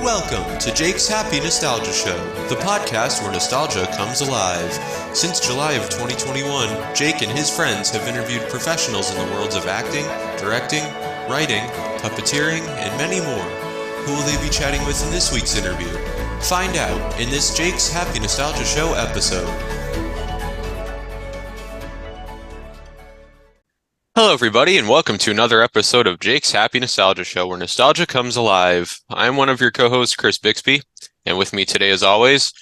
Welcome to Jake's Happy Nostalgia Show, the podcast where nostalgia comes alive. Since July of 2021, Jake and his friends have interviewed professionals in the worlds of acting, directing, writing, puppeteering, and many more. Who will they be chatting with in this week's interview? Find out in this Jake's Happy Nostalgia Show episode. Hello everybody, and welcome to another episode of Jake's Happy Nostalgia Show, where nostalgia comes alive. I'm one of your co-hosts, Chris Bixby, and with me today, as always,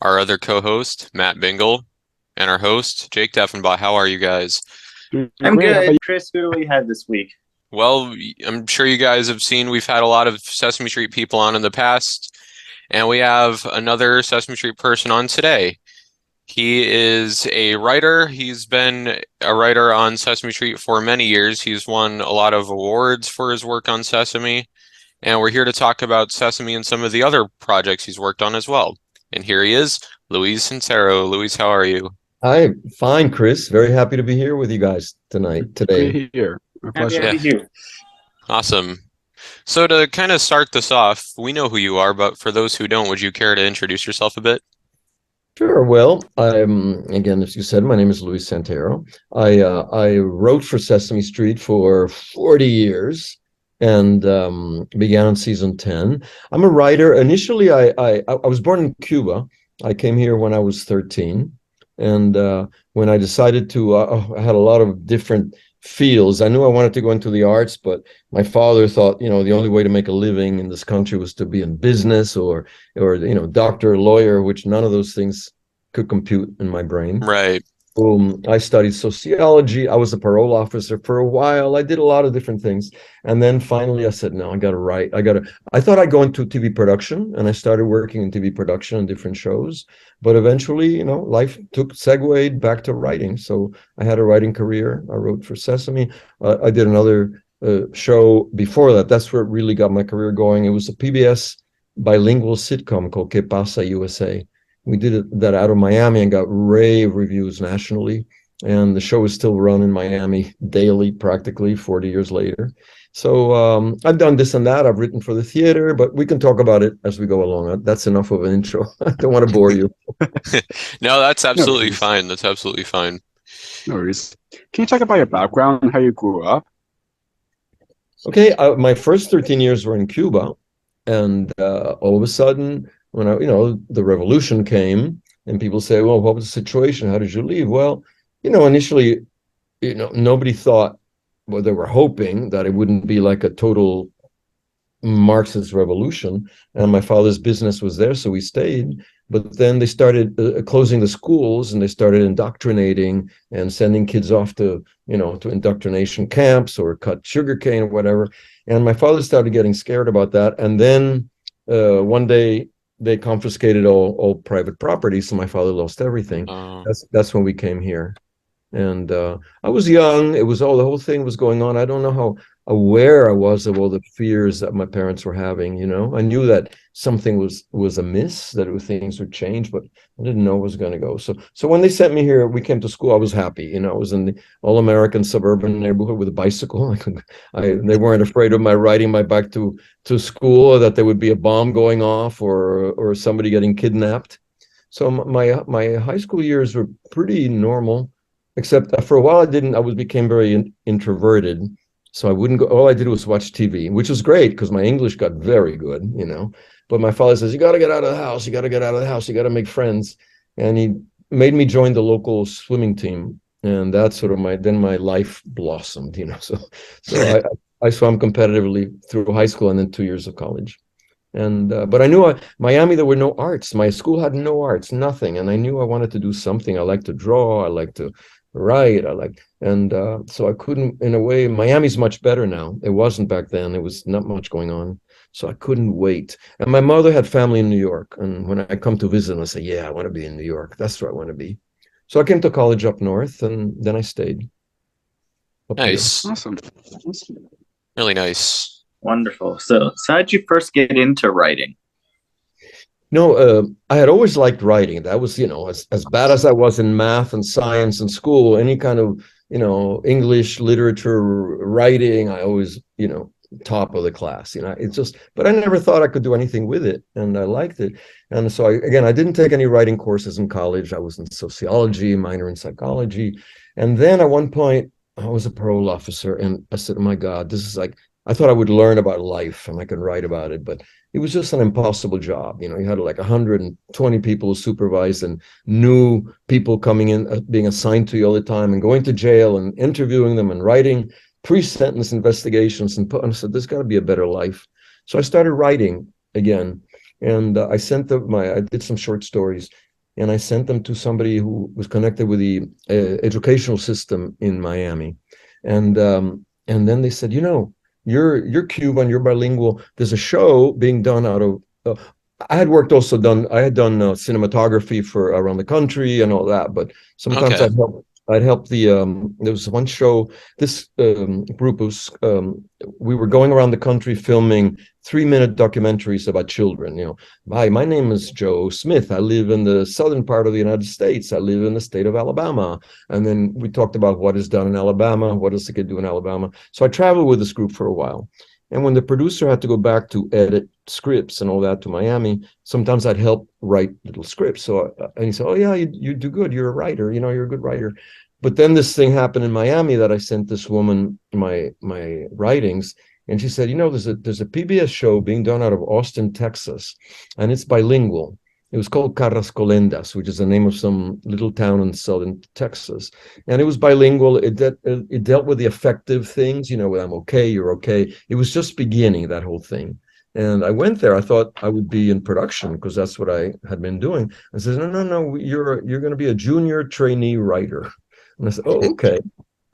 our other co-host, Matt Bingel, and our host, Jake Deffinbaugh. How are you guys? I'm good. Chris, who do we have this week? Well, I'm sure you guys have seen we've had a lot of Sesame Street people on in the past, and we have another Sesame Street person on today. He is a writer. He's been a writer on Sesame Street for many years. He's won a lot of awards for his work on Sesame, and we're here to talk about Sesame and some of the other projects he's worked on as well. And here he is, Luis Santeiro. Luis, how are you? Hi, fine, Chris. Very happy to be here with you guys today. Be here. My pleasure. Happy to be here. Awesome. So to kind of start this off, we know who you are, but for those who don't, would you care to introduce yourself a bit? Sure. Well, again, as you said, my name is Luis Santeiro. I wrote for Sesame Street for 40 years and began on season 10. I'm a writer. Initially, I was born in Cuba. I came here when I was 13. And when I decided to, I had a lot of different fields. I knew I wanted to go into the arts, but my father thought, the only way to make a living in this country was to be in business or doctor, lawyer, which none of those things could compute in my brain. Right. I studied sociology. I was a parole officer for a while. I did a lot of different things. And then finally I said, no, I got to write. I thought I'd go into TV production, and I started working in TV production on different shows. But eventually, life segued back to writing. So I had a writing career. I wrote for Sesame. I did another show before that. That's where it really got my career going. It was a PBS bilingual sitcom called Qué Pasa, USA. We did that out of Miami and got rave reviews nationally. And the show is still run in Miami daily, practically 40 years later. So I've done this and that. I've written for the theater, but we can talk about it as we go along. That's enough of an intro. I don't want to bore you. No, that's absolutely fine. That's absolutely fine. No worries. Can you talk about your background and how you grew up? Okay, my first 13 years were in Cuba. And all of a sudden, when the revolution came and people say, well, what was the situation? How did you leave? Well, initially, nobody thought, well, they were hoping that it wouldn't be like a total Marxist revolution. And my father's business was there, so we stayed. But then they started closing the schools, and they started indoctrinating and sending kids off to indoctrination camps or cut sugarcane or whatever. And my father started getting scared about that. And then one day, they confiscated all private property, so my father lost everything. That's when we came here. And I was young. The whole thing was going on. I don't know how aware I was of all the fears that my parents were having. I knew that something was amiss, that things would change, but I didn't know it was going to go. So when they sent me here, we came to school. I was happy. I was in the all-American suburban neighborhood with a bicycle. They weren't afraid of my riding my bike to school, or that there would be a bomb going off or somebody getting kidnapped. So my high school years were pretty normal. Except for a while, I became very introverted. So I wouldn't go. All I did was watch TV, which was great because my English got very good, But my father says, you got to get out of the house. You got to get out of the house. You got to make friends. And he made me join the local swimming team. And that's sort of my life blossomed, So I swam competitively through high school and then 2 years of college. And but I knew Miami, there were no arts. My school had no arts, nothing. And I knew I wanted to do something. I like to draw. I like to write. So I couldn't, in a way, Miami's much better now. It wasn't back then. It was not much going on. So I couldn't wait. And my mother had family in New York. And when I come to visit, I say, yeah, I want to be in New York. That's where I want to be. So I came to college up north, and then I stayed. Nice. Awesome. Really nice. Wonderful. So how did you first get into writing? I had always liked writing. That was, as bad as I was in math and science and school, any kind of, English literature writing, I always, top of the class. It's just, but I never thought I could do anything with it, and I liked it. And so I didn't take any writing courses in college. I was in sociology, minor in psychology. And then at one point I was a parole officer, and I said, oh my God, this is like, I thought I would learn about life and I could write about it, but it was just an impossible job. You had like 120 people to supervise, and new people coming in, being assigned to you all the time, and going to jail and interviewing them and writing pre-sentence investigations. And I said, there's got to be a better life. So I started writing again, and I did some short stories, and I sent them to somebody who was connected with the educational system in Miami, and then they said, you're Cuban, you're bilingual. There's a show being done out of. I had done cinematography for around the country and all that, but sometimes Okay. I'd help there was one show, this group was, we were going around the country filming 3-minute documentaries about children. Hi, my name is Joe Smith. I live in the southern part of the United States. I live in the state of Alabama. And then we talked about what is done in Alabama, what does the kid do in Alabama. So I traveled with this group for a while. And when the producer had to go back to edit scripts and all that to Miami, sometimes I'd help write little scripts. And he said, oh yeah, you do good. You're a writer, you're a good writer. But then this thing happened in Miami that I sent this woman my writings, and she said, there's a PBS show being done out of Austin, Texas, and it's bilingual. It was called Carrascolendas, which is the name of some little town in southern Texas. And it was bilingual. It dealt with the affective things, with I'm okay, you're okay. It was just beginning, that whole thing. And I went there. I thought I would be in production because that's what I had been doing. I said, no, you're going to be a junior trainee writer. And I said, oh, okay.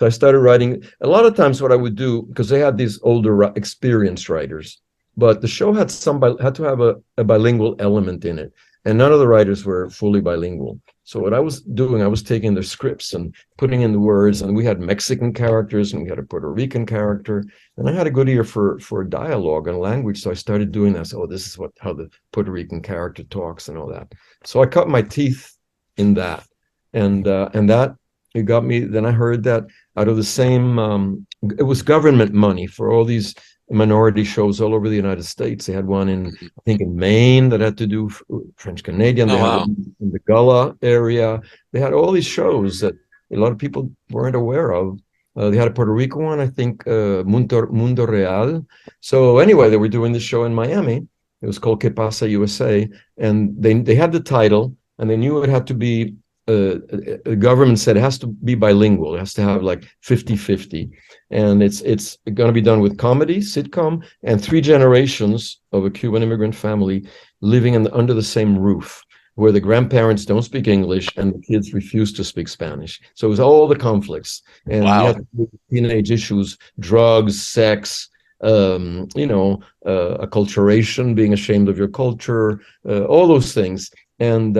So I started writing. A lot of times what I would do, because they had these older experienced writers, but the show had to have a bilingual element in it. And none of the writers were fully bilingual. So what I was doing, I was taking their scripts and putting in the words, and we had Mexican characters and we had a Puerto Rican character. And I had a good ear for dialogue and language. So I started doing that. So, this is how the Puerto Rican character talks and all that. So I cut my teeth in that. And that, it got me. Then I heard that out of the same, it was government money for all these minority shows all over the United States. They had one I think in Maine that had to do French Canadian. They had one in the Gullah area. They had all these shows that a lot of people weren't aware of. They had a Puerto Rico one, I think, Mundo Real. So anyway, they were doing this show in Miami. It was called Qué Pasa, USA. And they had the title, and they knew it had to be, the government said it has to be bilingual. It has to have like 50-50. And it's going to be done with comedy, sitcom, and 3 generations of a Cuban immigrant family living under the same roof, where the grandparents don't speak English and the kids refuse to speak Spanish. So it was all the conflicts. And Wow. we had teenage issues, drugs, sex, acculturation, being ashamed of your culture, all those things. And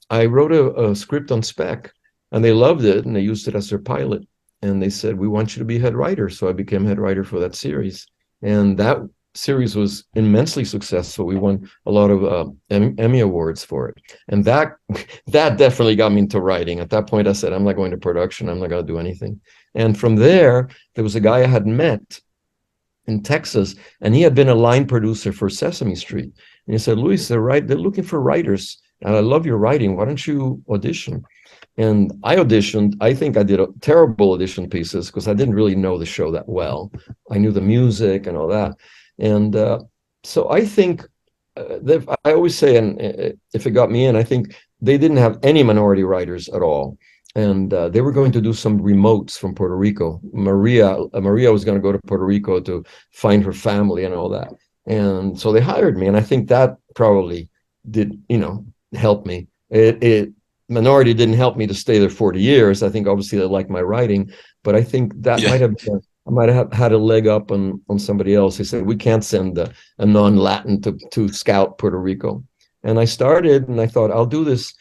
I wrote a script on spec, and they loved it, and they used it as their pilot. And they said, we want you to be head writer. So I became head writer for that series. And that series was immensely successful. We won a lot of Emmy Awards for it. And that definitely got me into writing. At that point, I said, I'm not going to production. I'm not going to do anything. And from there was a guy I had met in Texas, and he had been a line producer for Sesame Street. And he said, Luis, they're looking for writers. And I love your writing. Why don't you audition? And I auditioned. I think I did a terrible audition pieces because I didn't really know the show that well. I knew the music and all that. And so I think I always say, and if it got me in, I think they didn't have any minority writers at all. And they were going to do some remotes from Puerto Rico. Maria was going to go to Puerto Rico to find her family and all that. And so they hired me. And I think that probably did, help me. Minority didn't help me to stay there 40 years. I think obviously they liked my writing, but I think that I might have had a leg up on somebody else. They said, we can't send a non-Latin to scout Puerto Rico. And I started, and I thought, I'll do this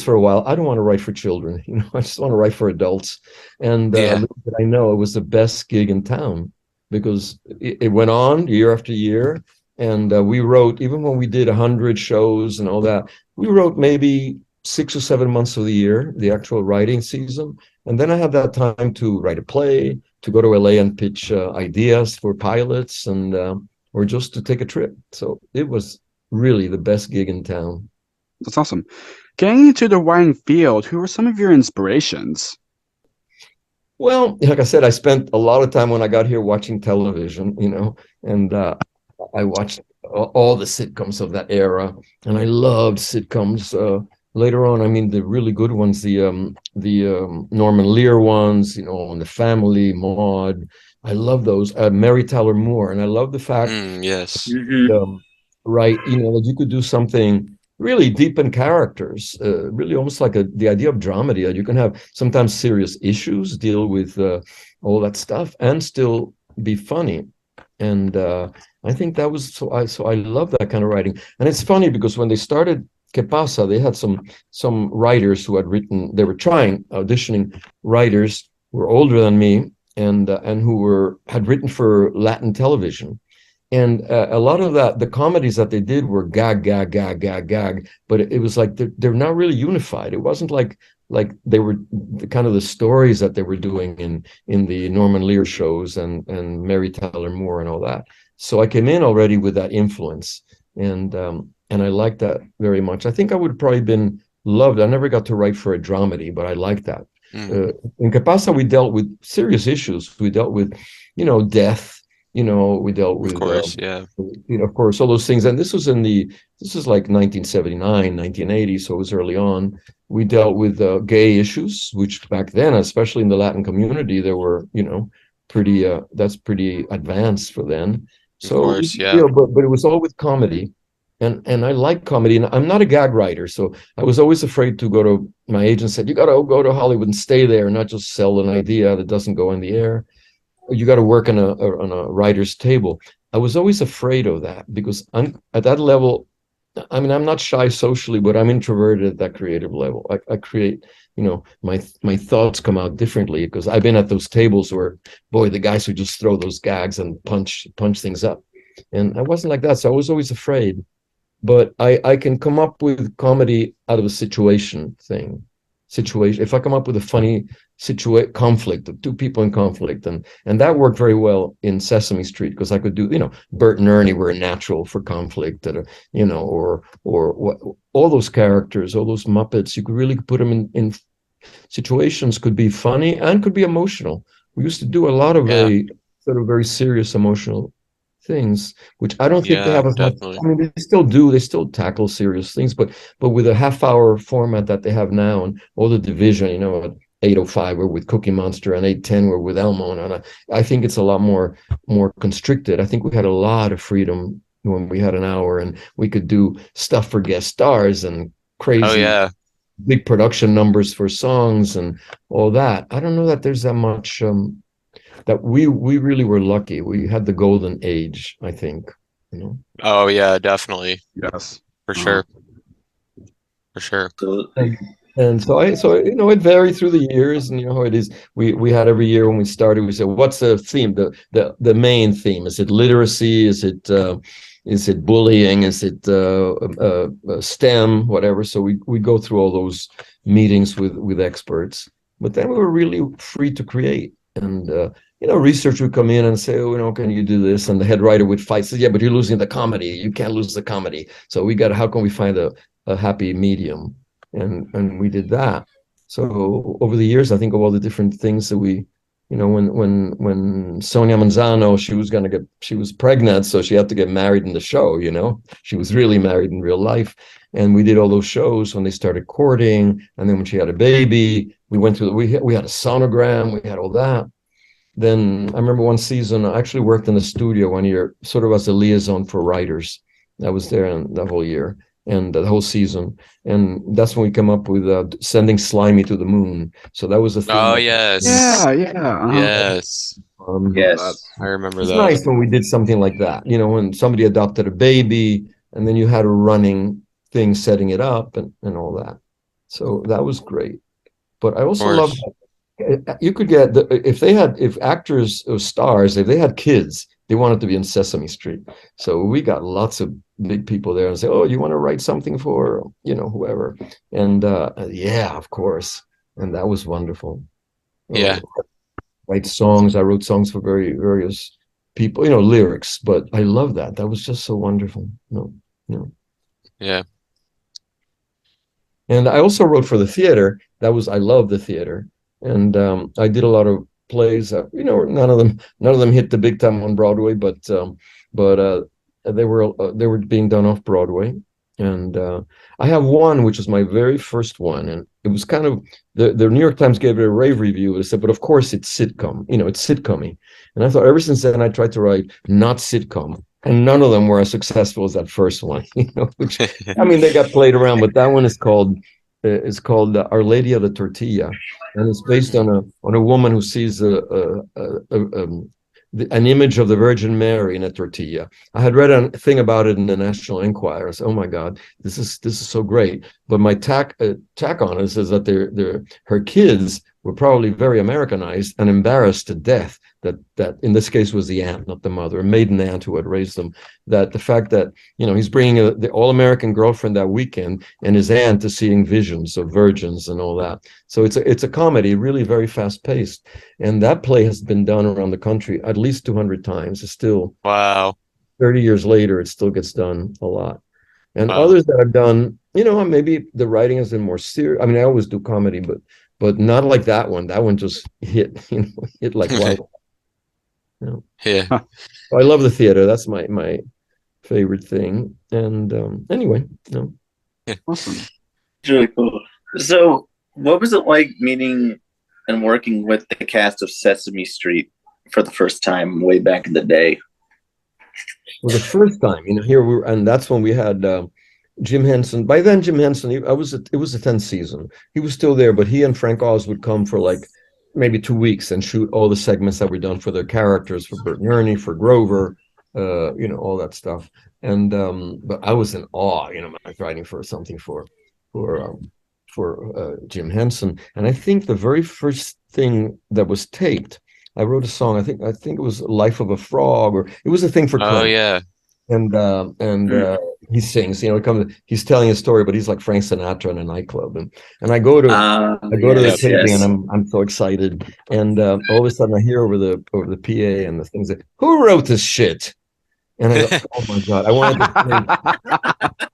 for a while. I don't want to write for children. I just want to write for adults. And little did I know it was the best gig in town, because it went on year after year. And we wrote, even when we did 100 shows and all that, we wrote maybe 6 or 7 months of the year, the actual writing season. And then I had that time to write a play, to go to LA and pitch ideas for pilots and or just to take a trip. So it was really the best gig in town. That's awesome. Getting into the writing field, who were some of your inspirations? Well, like I said, I spent a lot of time when I got here watching television, and I watched all the sitcoms of that era, and I loved sitcoms. Later on, I mean, the really good ones, the Norman Lear ones, and The Family, Maude. I love those. Mary Tyler Moore, and I love the fact, Yes. right, that you could do something really deep in characters, really almost like the idea of dramedy. You can have sometimes serious issues, deal with all that stuff, and still be funny. And I think that was so I love that kind of writing. And it's funny because when they started Qué Pasa, they had some writers who had written. They were auditioning writers who were older than me and who had written for Latin television. And a lot of the comedies that they did were gag, gag, gag, gag, gag. But it was like they're not really unified. It wasn't like they were the kind of the stories that they were doing in the Norman Lear shows and Mary Tyler Moore and all that. So I came in already with that influence, and I liked that very much. I think I would have probably been loved. I never got to write for a dramedy, but I liked that. In Qué Pasa, we dealt with serious issues. We dealt with, death. We dealt with, of course, of course, all those things. And this was like 1979, 1980, so it was early on. We dealt with gay issues, which back then, especially in the Latin community, there were, that's pretty advanced for then. So, of course, yeah. But it was all with comedy. And I like comedy, and I'm not a gag writer, so I was always afraid to go to my agent said, you got to go to Hollywood and stay there, not just sell an idea that doesn't go in the air. You got to work on a writer's table. I was always afraid of that because I'm at that level. I mean, I'm not shy socially, but I'm introverted at that creative level. I create, my thoughts come out differently because I've been at those tables where, boy, the guys who just throw those gags and punch things up. And I wasn't like that. So I was always afraid. But I can come up with comedy out of a situation. If I come up with a funny conflict of two people in conflict, and that worked very well in Sesame Street because I could do, Bert and Ernie were a natural for conflict, or what, all those characters, all those Muppets, you could really put them in situations, could be funny and could be emotional. We used to do a lot of very sort of very serious emotional things, which I don't think they have as much. I mean, they still do. They still tackle serious things, but with a half-hour format that they have now, and all the division, at 8:05 we're with Cookie Monster, and 8:10 we're with Elmo, and I think it's a lot more constricted. I think we had a lot of freedom when we had an hour, and we could do stuff for guest stars and crazy big production numbers for songs and all that. I don't know that there's that much. That we really were lucky. We had the golden age, I think. Oh yeah, definitely. Yes, for sure. For sure. And so it varied through the years, and how it is. We had every year when we started, we said, what's the theme? The main theme? Is it literacy? Is it bullying? Is it STEM? Whatever. So we go through all those meetings with experts. But then we were really free to create. And research would come in and say, can you do this? And the head writer would fight, say, yeah, but you're losing the comedy. You can't lose the comedy. So how can we find a happy medium? And we did that. So over the years, I think of all the different things that we, when Sonia Manzano, she was pregnant, so she had to get married in the show, she was really married in real life. And we did all those shows when they started courting. And then when she had a baby, we went through, we had a sonogram, we had all that. Then I remember one season, I actually worked in the studio one year, sort of as a liaison for writers. I was there the whole year and the whole season. And that's when we come up with sending Slimy to the moon. So that was a thing. Oh, yes. Yeah. Yes. Yes. I remember it's that. Nice when we did something like that, when somebody adopted a baby and then you had a running thing setting it up and all that. So that was great. But I also love you could get if actors or stars, if they had kids, they wanted to be in Sesame Street. So we got lots of big people there and say, oh, you want to write something for, whoever. And yeah, of course. And that was wonderful. Yeah. write songs. I wrote songs for various people, lyrics. But I love that. That was just so wonderful. Yeah. And I also wrote for the theater. I love the theater, and I did a lot of plays. None of them hit the big time on Broadway, but they were being done off Broadway. And I have one which is my very first one, and it was kind of the New York Times gave it a rave review. It said, but of course it's sitcom, it's sitcom-y. And I thought ever since then I tried to write not sitcom, and none of them were as successful as that first one. Which I mean they got played around, but that one is called Our Lady of the Tortilla, and it's based on a woman who sees an image of the Virgin Mary in a tortilla. I had read a thing about it in the National Enquirer. I said, "Oh my God, this is so great!" But my tack on it says that her kids were probably very Americanized and embarrassed to death that in this case was the aunt, not the mother, a maiden aunt who had raised them. That the fact that he's bringing the all-American girlfriend that weekend, and his aunt is seeing visions of virgins and all that. So it's a comedy, really very fast-paced, and that play has been done around the country at least 200 times. It's still Wow. 30 years later, it still gets done a lot. And Wow. others that I've done, maybe the writing has been more serious. I mean, I always do comedy, but not like that one. That one just hit like wow. Yeah. I love the theater. That's my favorite thing. And anyway, Awesome. It's really cool. So, what was it like meeting and working with the cast of Sesame Street for the first time way back in the day? Well, the first time, here we were, and that's when we had Jim Henson. By then, Jim Henson, it was the 10th season. He was still there, but he and Frank Oz would come for like maybe 2 weeks and shoot all the segments that were done for their characters, for Bert and Ernie, for Grover, all that stuff. And but I was in awe, writing for something for Jim Henson. And I think the very first thing that was taped, I wrote a song. I think it was "Life of a Frog," or it was a thing for. Oh yeah. And he sings. He's telling a story, but he's like Frank Sinatra in a nightclub. And I go to the taping, and I'm so excited. And all of a sudden, I hear over the PA and the things that, who wrote this shit? And I go, oh my God, I wanted to.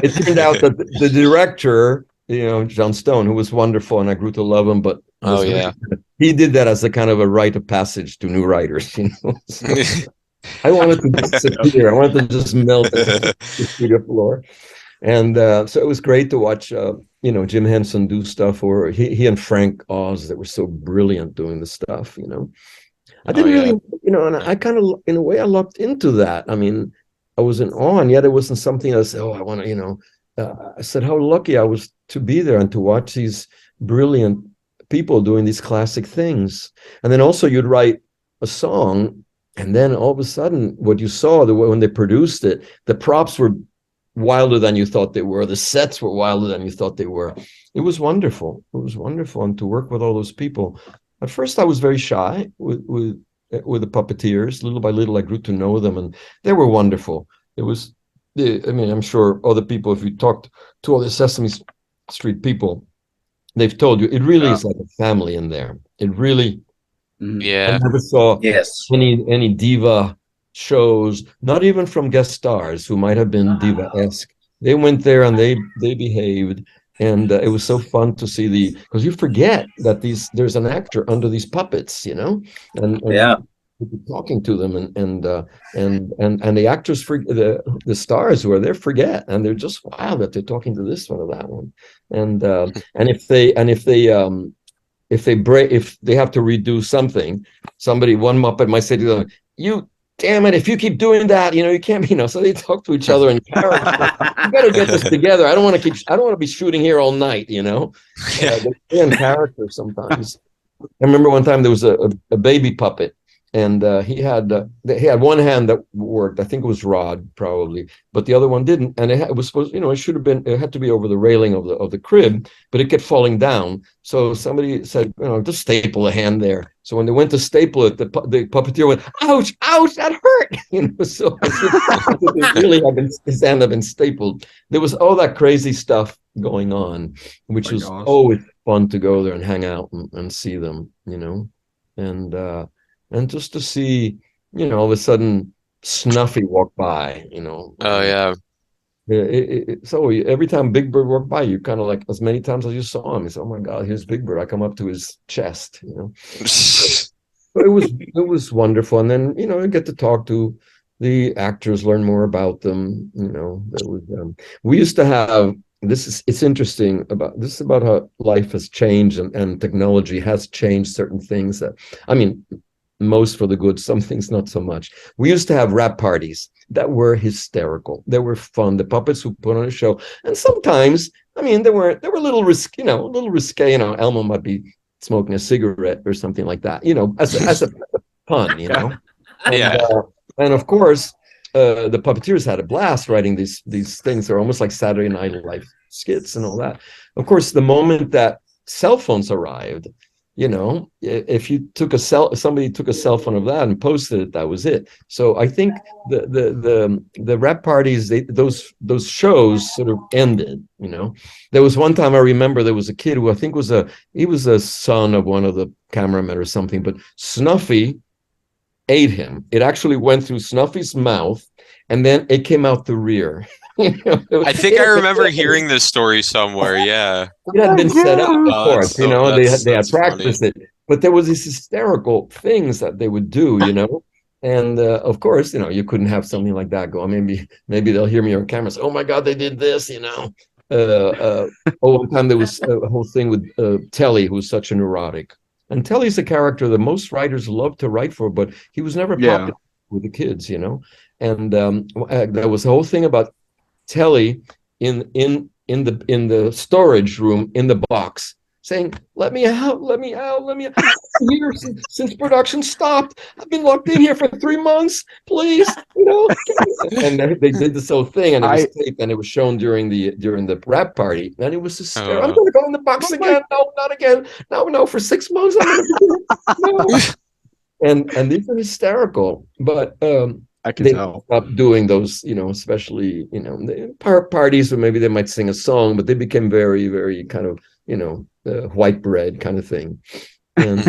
It turned out that the director, John Stone, who was wonderful, and I grew to love him, but he did that as a kind of a rite of passage to new writers. So, I wanted to disappear. I wanted to just melt the studio floor. And so it was great to watch, Jim Henson do stuff, or he and Frank Oz that were so brilliant doing the stuff, I didn't really, and I kind of, in a way, I lucked into that. I mean, I was in awe, and yet it wasn't something I said, oh, I want to, I said how lucky I was to be there and to watch these brilliant people doing these classic things. And then also you'd write a song, and then all of a sudden, what you saw when they produced it, the props were wilder than you thought they were. The sets were wilder than you thought they were. It was wonderful. It was wonderful, and to work with all those people. At first, I was very shy with the puppeteers. Little by little, I grew to know them, and they were wonderful. It was, I'm sure other people, if you talked to all the Sesame Street people, they've told you it really is like a family in there. It really. Yeah. I never saw any diva shows, not even from guest stars who might have been diva-esque. They went there and they behaved, and it was so fun to see because you forget that there's an actor under these puppets, and talking to them, and the actors, the stars who are there, forget, and they're just wow that they're talking to this one or that one, and if they have to redo something, one Muppet might say to them, "You damn it! If you keep doing that, you can't be." So they talk to each other in character. You got to get this together. I don't want to be shooting here all night. They stay in character sometimes. I remember one time there was a baby puppet, and he had one hand that worked. I think it was Rod probably, but the other one didn't. And it was supposed, it had to be over the railing of the crib, but it kept falling down. So somebody said, just staple a hand there. So when they went to staple it, the puppeteer went, "Ouch, ouch, that hurt!" So his hand had been stapled. There was all that crazy stuff going on, which was always fun to go there and hang out and see them. and just to see, all of a sudden Snuffy walk by, Oh yeah. So every time Big Bird walked by, you kind of like, as many times as you saw him, you said, "Oh my God, here's Big Bird." I come up to his chest, But it was wonderful, and then you get to talk to the actors, learn more about them. That was we used to have it's interesting about how life has changed and technology has changed certain things that, I mean, most for the good, some things not so much. We used to have rap parties that were hysterical. They were fun. The puppets who put on a show, and sometimes, I mean, they were a little risky, a little risque. Elmo might be smoking a cigarette or something like that, as a pun, and, Yeah. and of course, the puppeteers had a blast writing these things. They're almost like Saturday Night Live skits and all that. Of course, the moment that cell phones arrived, if you somebody took a cell phone of that and posted it, that was it. So I think the rap parties, those shows sort of ended. There was one time I remember there was a kid who I think was a son of one of the cameramen or something, but Snuffy ate him. It actually went through Snuffy's mouth, and then it came out the rear. I think I remember hearing this story somewhere. Yeah. It had been set up, of Oh, course. They had that's practiced funny. it, but there was these hysterical things that they would do, and of course, you couldn't have something like that go. Maybe they'll hear me on camera say, "Oh my God, they did this," one time there was a whole thing with Telly, who's such a neurotic, and Telly's a character that most writers love to write for, but he was never popular with the kids, And there was a whole thing about Telly in the storage room in the box saying, "Let me out, let me out, let me out." Here since production stopped. I've been locked in here for 3 months, please. And they did this whole thing, and it was taped, and it was shown during the rap party, and it was hysterical. I'm gonna go in the box again. No, not again. No, for 6 months. No. And these are hysterical, but I can tell. Stopped doing those, especially, parties where maybe they might sing a song, but they became very, very kind of, white bread kind of thing. And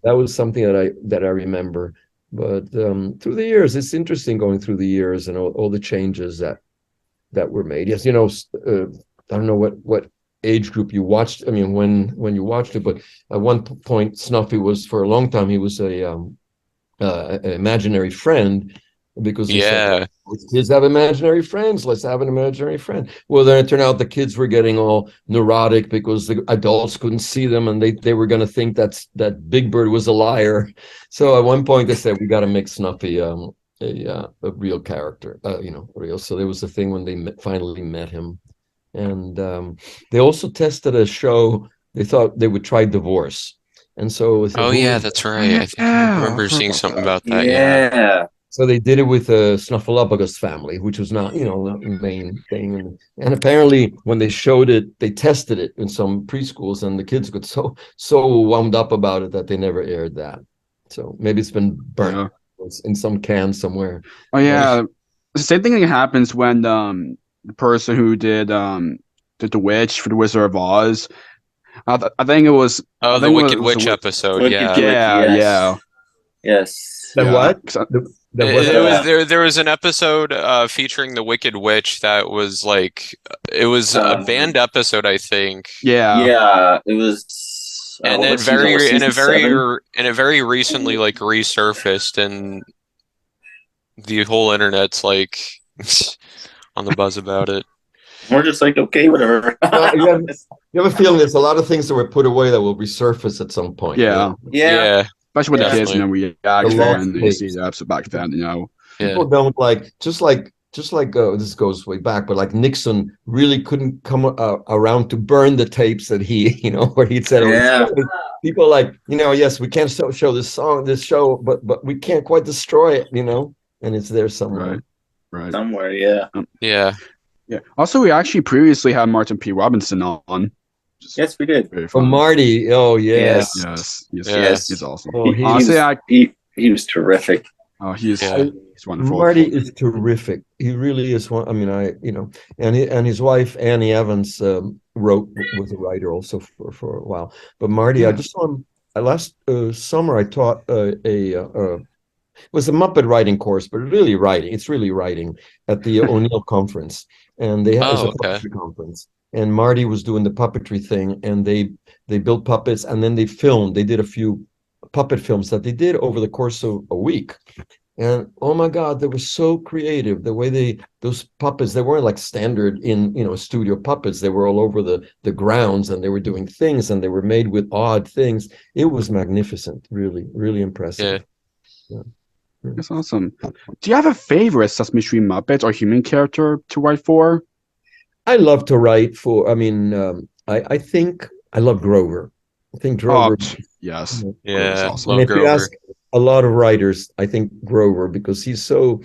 that was something that I remember. But through the years, it's interesting going through the years and all the changes that were made. Yes, I don't know what age group you watched. I mean, when you watched it, but at one point, Snuffy was, for a long time, he was an imaginary friend. Because he said, kids have imaginary friends. Let's have an imaginary friend. Well, then it turned out the kids were getting all neurotic because the adults couldn't see them, and they were going to think that Big Bird was a liar. So at one point they said, we got to make Snuffy a real character, real. So there was a thing when they finally met him, and they also tested a show. They thought they would try divorce, and so That's right. I think I remember seeing something about that. Yeah. So they did it with a Snuffleupagus family, which was not the main thing. And apparently, when they showed it, they tested it in some preschools, and the kids got so wound up about it that they never aired that. So maybe it's been burnt in some can somewhere. Oh yeah, the same thing happens when the person who did the witch for the Wizard of Oz. I think it was the Wicked Witch episode. Yeah. Yes. What? There was an episode featuring the Wicked Witch that was like, it was a banned episode, I think. Yeah, it was. And it very recently like resurfaced, and the whole internet's like on the buzz about it. We're just like, okay, whatever. You have a feeling there's a lot of things that were put away that will resurface at some point. Yeah. Especially with the kids, we react when they see the episode back then, People don't just like this goes way back, but like Nixon really couldn't come around to burn the tapes that he, where he'd said, people are like, yes, we can't show this show, but we can't quite destroy it, and it's there somewhere. Right. Somewhere, yeah. Yeah. Also, we actually previously had Martin P. Robinson on. Yes, we did. Marty. Oh, yes. Yes. He's awesome. Oh, he was terrific. Oh, he's wonderful. Marty is terrific. He really is one. I mean, and his wife Annie Evans was a writer also for a while. But Marty, I just saw him. last summer I taught it was a Muppet writing course, but it's really writing at the O'Neill conference. And it was a Oh, okay. puppetry conference. And Marty was doing the puppetry thing, and they built puppets, and then they did a few puppet films that they did over the course of a week. And oh my God, they were so creative. The way those puppets, they weren't like standard studio puppets. They were all over the grounds, and they were doing things, and they were made with odd things. It was magnificent, really, really impressive. Yeah. That's awesome. Do you have a favorite Sesame Street Muppet or human character to write for? I love to write for. I mean, I think I love Grover. I think Oh, Grover. yes. Grover's Yeah. awesome. And Love if you Grover. ask a lot of writers, I think Grover, because he's so,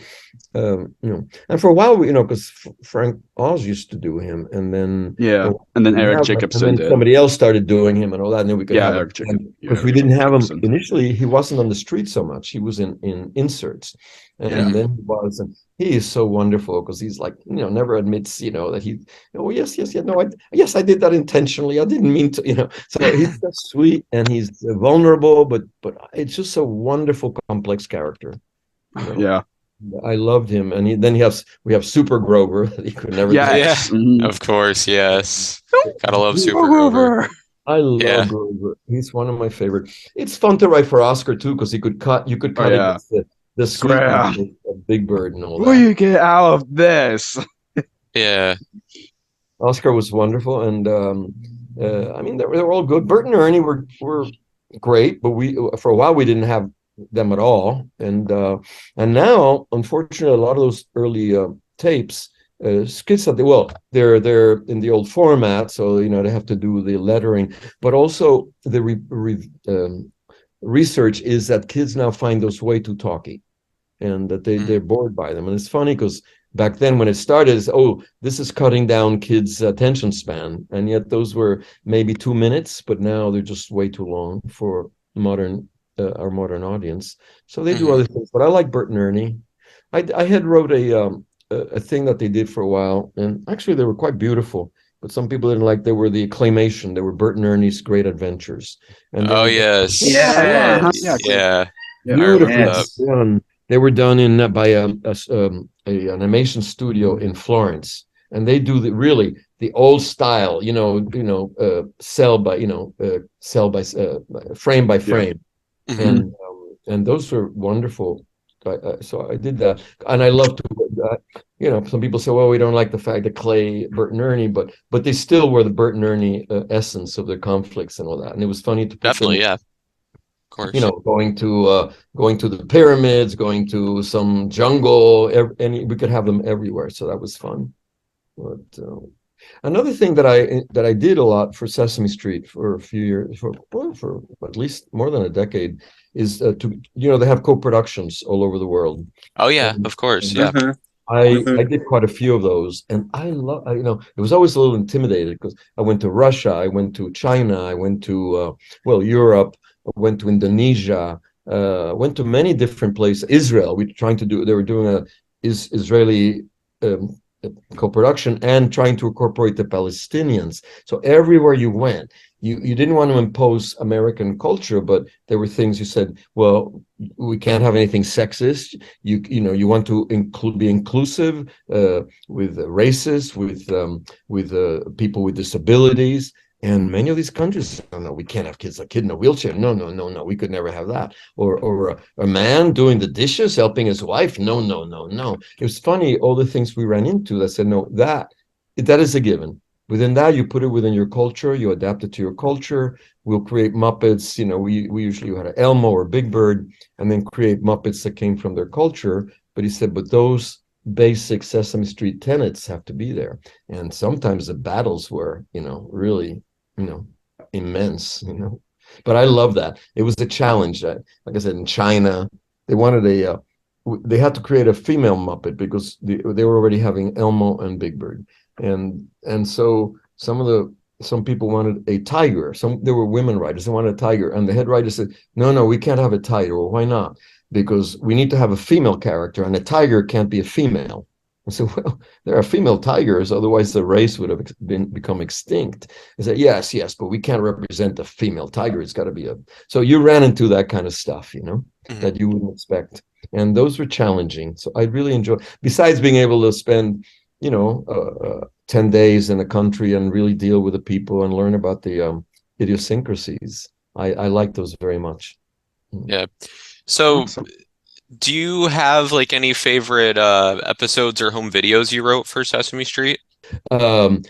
and for a while, because Frank Oz used to do him, and then Yeah. And then Eric Jacobson and then did. somebody else started doing him and all that, and then we could Yeah, have Eric Jacobson. because we didn't have him initially. He wasn't on the street so much. He was in inserts, and then he was, and he is so wonderful because he's like, never admits, that he, oh yes, no, yes, I did that intentionally. I didn't mean to, So he's so sweet, and he's vulnerable, but it's just a wonderful, complex character. Yeah. I loved him, and we have Super Grover that he could never. Yes. Yeah. Of course, yes. Gotta love Super Grover. I love Grover. He's one of my favorite. It's fun to write for Oscar too, because you could cut against the sweetness of Big Bird and all that. What do you get out of this? Yeah. Oscar was wonderful, and I mean they were all good. Bert and Ernie were great, but for a while we didn't have them at all, and now, unfortunately, a lot of those early tapes, skits that they're in the old format, so they have to do the lettering, but also the research is that kids now find those way too talky, and that they're bored by them. And it's funny because back then when it started, this is cutting down kids' attention span, and yet those were maybe 2 minutes, but now they're just way too long for our modern audience. So they do other things, but I like Bert and Ernie. I had wrote a thing that they did for a while, and actually they were quite beautiful, but some people didn't like. They were the Acclamation. They were Bert and Ernie's Great Adventures. And Yes. Yeah. Yeah. Beautiful done. They were done by an animation studio in Florence, and they do the old style, cell by frame by frame. And those were wonderful. So I did that, and I love to. Some people say, "Well, we don't like the fact that Clay, Bert and Ernie," but they still were the Bert and Ernie essence of their conflicts and all that. And it was funny to definitely, yeah, of course. Going to the pyramids, going to some jungle, and we could have them everywhere. So that was fun. But another thing that I did a lot for Sesame Street for a few years, for at least more than a decade, is they have co-productions all over the world. Oh yeah, of course, yeah. I did quite a few of those, and it was always a little intimidated because I went to Russia, I went to China, I went to Europe, I went to Indonesia, went to many different places. Israel, they were doing a Israeli co-production and trying to incorporate the Palestinians. So everywhere you went, you didn't want to impose American culture, but there were things you said, well, we can't have anything sexist. You want to be inclusive with races, with people with disabilities. And many of these countries say, no, we can't have a kid in a wheelchair. No, we could never have that. Or a man doing the dishes, helping his wife. No. It was funny, all the things we ran into that said, no, that is a given. Within that, you put it within your culture, you adapt it to your culture. We'll create Muppets. We usually had an Elmo or Big Bird, and then create Muppets that came from their culture. But he said, but those basic Sesame Street tenets have to be there. And sometimes the battles were, really, immense, But I love that. It was a challenge. Like I said, in China, they wanted they had to create a female Muppet because they were already having Elmo and Big Bird. And so some people wanted a tiger. There were women writers, they wanted a tiger. And the head writer said, no, we can't have a tiger. Well, why not? Because we need to have a female character, and a tiger can't be a female. I said, well, there are female tigers, otherwise the race would have become extinct. I said, yes, but we can't represent the female tiger. It's got to be a. So you ran into that kind of stuff, that you wouldn't expect. And those were challenging. So I really enjoy, besides being able to spend, 10 days in the country and really deal with the people and learn about the idiosyncrasies. I like those very much. Yeah. So Awesome. do you have like any favorite episodes or home videos you wrote for Sesame Street? Um,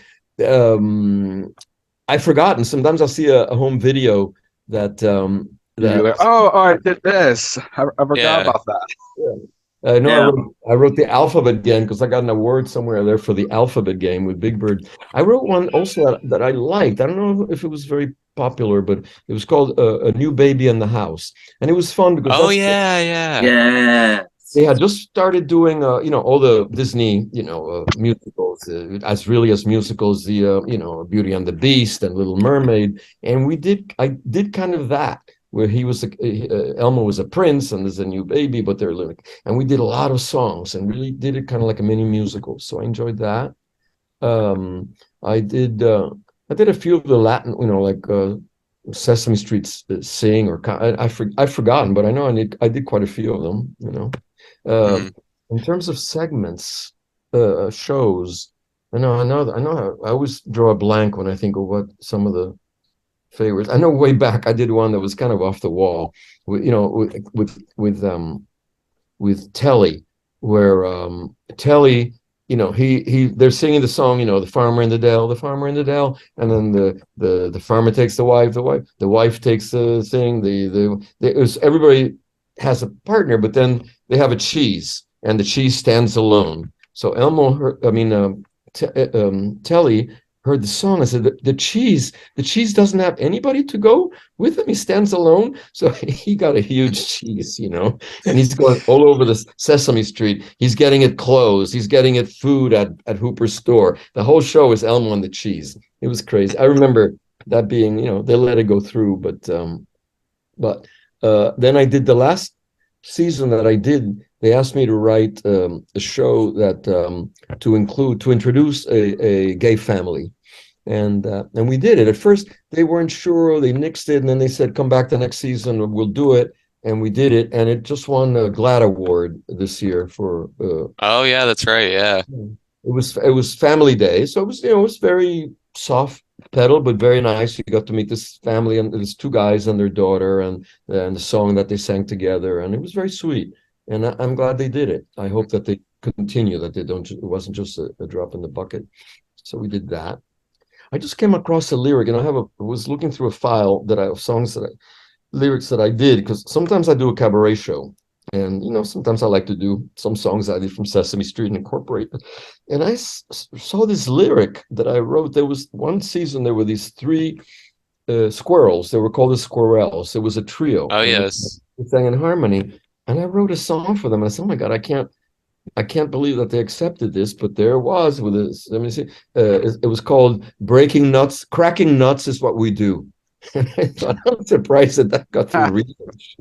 I've forgotten. Sometimes I'll see a home video that You're like, oh, I did this. I forgot Yeah. about that. I know Yeah. I wrote the alphabet game because I got an award somewhere there for the alphabet game with Big Bird. I wrote one also that I liked. I don't know if it was very popular, but it was called A New Baby in the House, and it was fun because Oh yeah. Yeah. they had just started doing all the Disney musicals as really as musicals, the Beauty and the Beast and Little Mermaid, and I did kind of that where he was Elmo was a prince and there's a new baby, but they're living, and we did a lot of songs and really did it kind of like a mini musical, so I enjoyed that. um I did a few of the Latin, like Sesame Street sing or I've forgotten, but I know I did quite a few of them. Mhm. In terms of segments, shows, I always draw a blank when I think of what some of the favorites. I know way back I did one that was kind of off the wall, with Telly, where Telly, they're singing the song, the farmer in the dell, the farmer in the dell, and then the farmer takes the wife takes the thing, everybody has a partner, but then they have a cheese, and the cheese stands alone. So Telly heard the song and said, the cheese doesn't have anybody to go with him. He stands alone. So he got a huge cheese, and he's going all over the Sesame Street. He's getting it clothes. He's getting it food at Hooper's store. The whole show is Elmo and the cheese. It was crazy. I remember that being, they let it go through, but then I did the last season that I did. They asked me to write a show that to introduce a gay family, and we did it. At first, they weren't sure. They nixed it, and then they said, "Come back the next season, we'll do it." And we did it, and it just won a GLAAD award this year for. Oh yeah, that's right. Yeah. It was Family Day, so it was very soft pedal, but very nice. You got to meet this family, and there's two guys and their daughter, and the song that they sang together, and it was very sweet. And I'm glad they did it. I hope that they continue, that they don't. It wasn't just a drop in the bucket. So we did that. I just came across a lyric, and I was looking through a file of songs lyrics that I did, because sometimes I do a cabaret show, and sometimes I like to do some songs I did from Sesame Street and incorporate. And I saw this lyric that I wrote. There was one season, there were these three squirrels. They were called the Squirrels. It was a trio. Oh And yes. they sang in harmony. And I wrote a song for them. And I said, "Oh my God, I can't believe that they accepted this." But there was with this. Let me see. It was called "Breaking Nuts." Cracking nuts is what we do. And I thought, I'm surprised that got through research.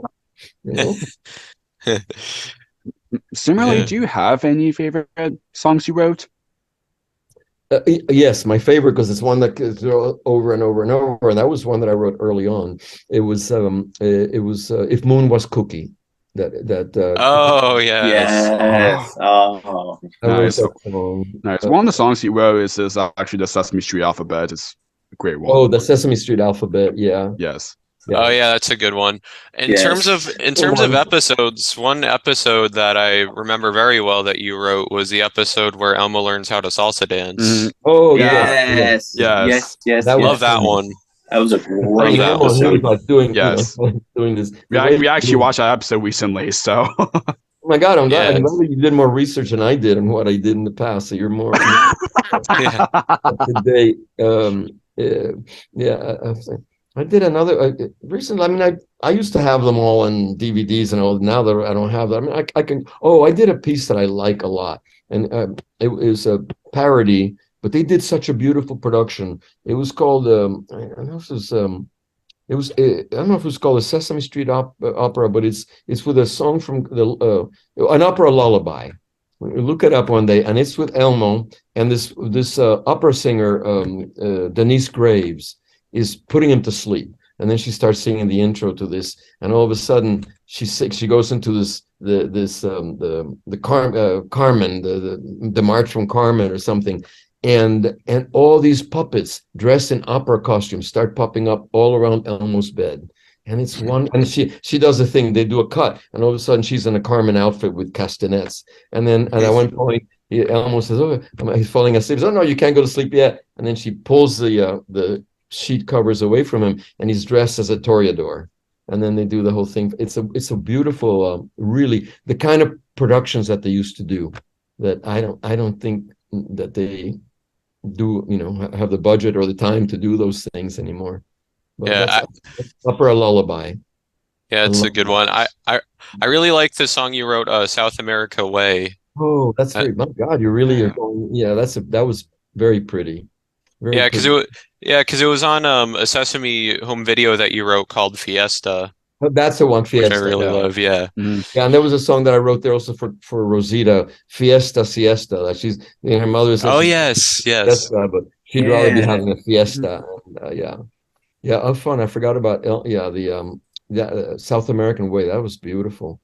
Similarly, Yeah. do you have any favorite songs you wrote? Yes, my favorite, because it's one that goes over and over and over, and that was one that I wrote early on. It was "If Moon Was Cookie." Oh yes. Yes. Oh. I wrote Nice. that song. Nice. One of the songs you wrote is actually the Sesame Street alphabet. It's a great one. Oh, the Sesame Street alphabet. Yeah, Yes. Oh yeah. yeah, that's a good one. In Yes. terms of episodes, one episode that I remember very well that you wrote was the episode where Elmo learns how to salsa dance. Mhm. Oh, Yes. Yes. Yes. Yes. That was Love that fun. one. That was a great that Elmo, one. he was episode. like doing, Yes. doing this. We actually watched that episode recently, so Oh my God, I'm glad Yeah. that you did more research than I did on what I did in the past. So you're more Yeah. up to date. Yeah, I did another recently. I mean, I used to have them all in DVDs and all. Now that I don't have them, I mean, I can. Oh, I did a piece that I like a lot, and it was a parody, but they did such a beautiful production. It was called. I don't know if it was. I don't know if it was called a Sesame Street opera, but it's with a song from an opera lullaby. Look it up one day, and it's with Elmo and this opera singer Denise Graves is putting him to sleep, and then she starts singing the intro to this, and all of a sudden she's sick. She goes into Carmen, the March from Carmen or something, and all these puppets dressed in opera costumes start popping up all around Elmo's bed. And it's one, and she does a thing. They do a cut, and all of a sudden she's in a Carmen outfit with castanets. And then, and at one point, Elmo says, "Oh, he's falling asleep." He says, "Oh no, you can't go to sleep yet." And then she pulls the sheet covers away from him, and he's dressed as a toreador. And then they do the whole thing. It's a beautiful, really the kind of productions that they used to do. That I don't think that they do, have the budget or the time to do those things anymore. But Yeah, that's opera lullaby. yeah, it's a good one. I really like the song you wrote, South America Way. Oh, that's Uh, very, my God, you really are going, yeah, that was very pretty. Very yeah, because pretty. it was on a Sesame home video that you wrote called Fiesta, But that's the one, which I Fiesta. really Yeah. love. Yeah. Mhm. Yeah, and there was a song that I wrote there also for Rosita, Fiesta Siesta. That her mother says Oh she's yes, yes. Fiesta, but she'd rather be Yeah. having a fiesta. And, yeah, oh, fun. I forgot about South American Way. That was beautiful.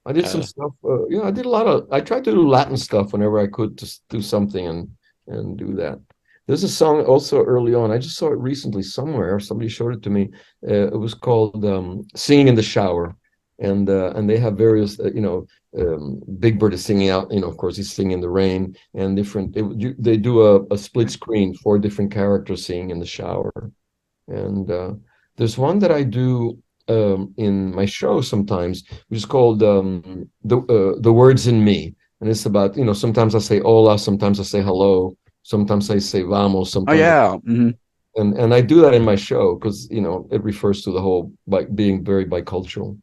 I did some stuff. I did a lot of. I tried to do Latin stuff whenever I could to do something and do that. There's a song also early on. I just saw it recently somewhere. Somebody showed it to me. It was called "Singing in the Shower," and they have various. Big Bird is singing out. Of course, he's singing in the rain and different. They do a split screen, 4 different characters singing in the shower, and there's one that I do in my show sometimes, which is called the words in me, and it's about sometimes I say hola, sometimes I say hello, sometimes I say vamos, Oh sometimes yeah. Mhm. and I do that in my show because it refers to the whole being very bicultural.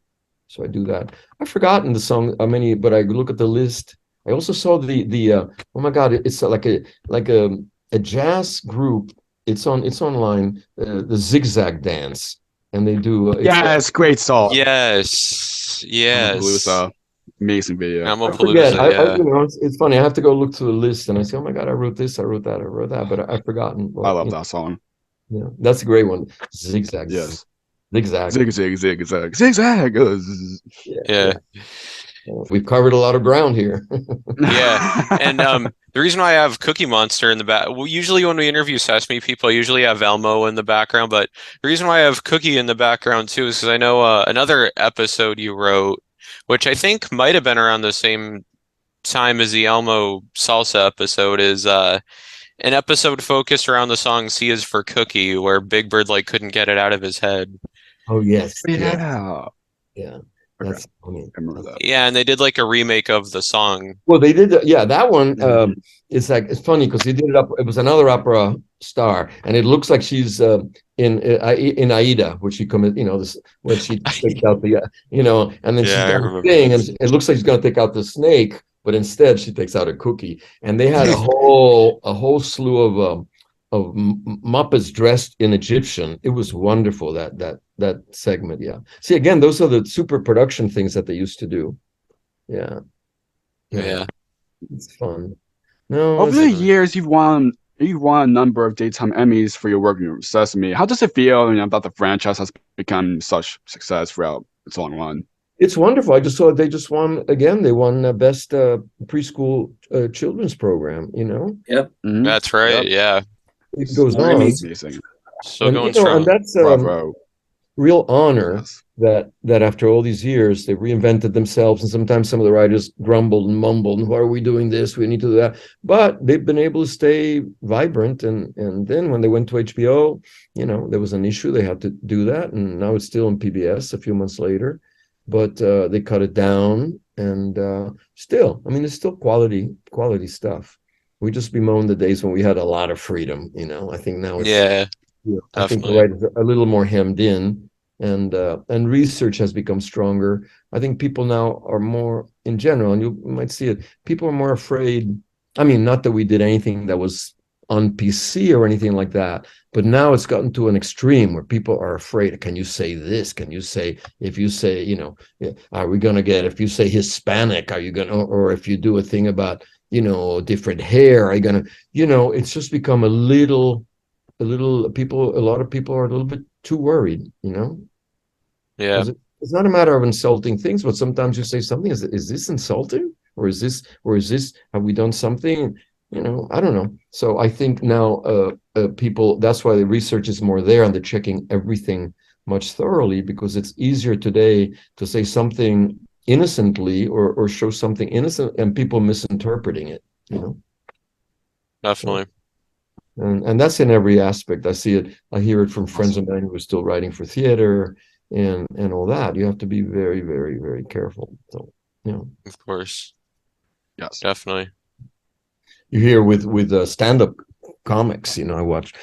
So I do that. I've forgotten the song how many, but I look at the list. I also saw the oh my God, it's like a jazz group. It's online, the Zigzag Dance, and they do Yeah, it's a great song. Yes, yes. Palooza. Amazing video. I forget. Amapalooza, yeah. It's funny. I have to go look through the list, and I say, "Oh my God, I wrote this, I wrote that, I wrote that," but I've forgotten. I love that song. Yeah, that's a great one. Zigzag. Yes. Zigzag. Zig, zig, zig, zig, zigzag. Yeah. We've covered a lot of ground here. Yeah. And the reason why I have Cookie Monster in the back, well, usually when we interview Sesame people, I usually have Elmo in the background, but the reason why I have Cookie in the background too is because I know another episode you wrote, which I think might have been around the same time as the Elmo salsa episode, is an episode focused around the song C is for Cookie, where Big Bird couldn't get it out of his head. Oh yes, Yeah. yeah. Okay. That's funny. I remember that. Yeah, and they did a remake of the song. Well, they did. That one. It's funny because he did it up. It was another opera star, and it looks like she's in Aida, which she commit. This when she takes out the and then she's Yeah, I going to remember sing, this. and it looks like she's going to take out the snake, but instead she takes out a cookie. And they had a whole slew of Muppets dressed in Egyptian. It was wonderful that segment. Yeah. See, again, those are the super production things that they used to do. Yeah. Yeah. It's fun. No, Over the years, you've won a number of daytime Emmys for your work in Sesame. How does it feel that the franchise has become such success throughout its long run? it's wonderful. I just saw they just won again. They won best preschool children's program. Yep. Mhm. That's right. Yep. Yeah. It goes on. Amazing. Still And, going strong. and that's Bravo. real honor Yes. that after all these years they reinvented themselves, and sometimes some of the writers grumbled and mumbled, and why are we doing this, we need to do that, but they've been able to stay vibrant, and then when they went to HBO, there was an issue, they had to do that, and now it's still on PBS a few months later, but they cut it down, and still, it's still quality stuff. We just bemoan the days when we had a lot of freedom. I think now it's Yeah, I think the definitely. writers are a little more hemmed in, and research has become stronger. I think people now are more, in general, and you might see it, people are more afraid. Not that we did anything that was on PC or anything like that. But now it's gotten to an extreme where people are afraid. Can you say this? Can you say, if you say, you know, are we going to get, if you say Hispanic, are you going to, or if you do a thing about, you know, different hair, are you going to, you know, it's just become a lot of people are a little bit too worried, you know? Yeah. It's not a matter of insulting things, but sometimes you say something, is this insulting? Or is this, have we done something? You know, I don't know. So I think now people, that's why the research is more there and they're checking everything much thoroughly, because it's easier today to say something innocently or show something innocent and people misinterpreting it, you know? Definitely. And that's in every aspect. I see it, I hear it from friends of mine who are still writing for theater and all that. You have to be very, very, very careful. So, you know. Of course. Yes. Definitely. You hear with stand-up comics, you know, I watch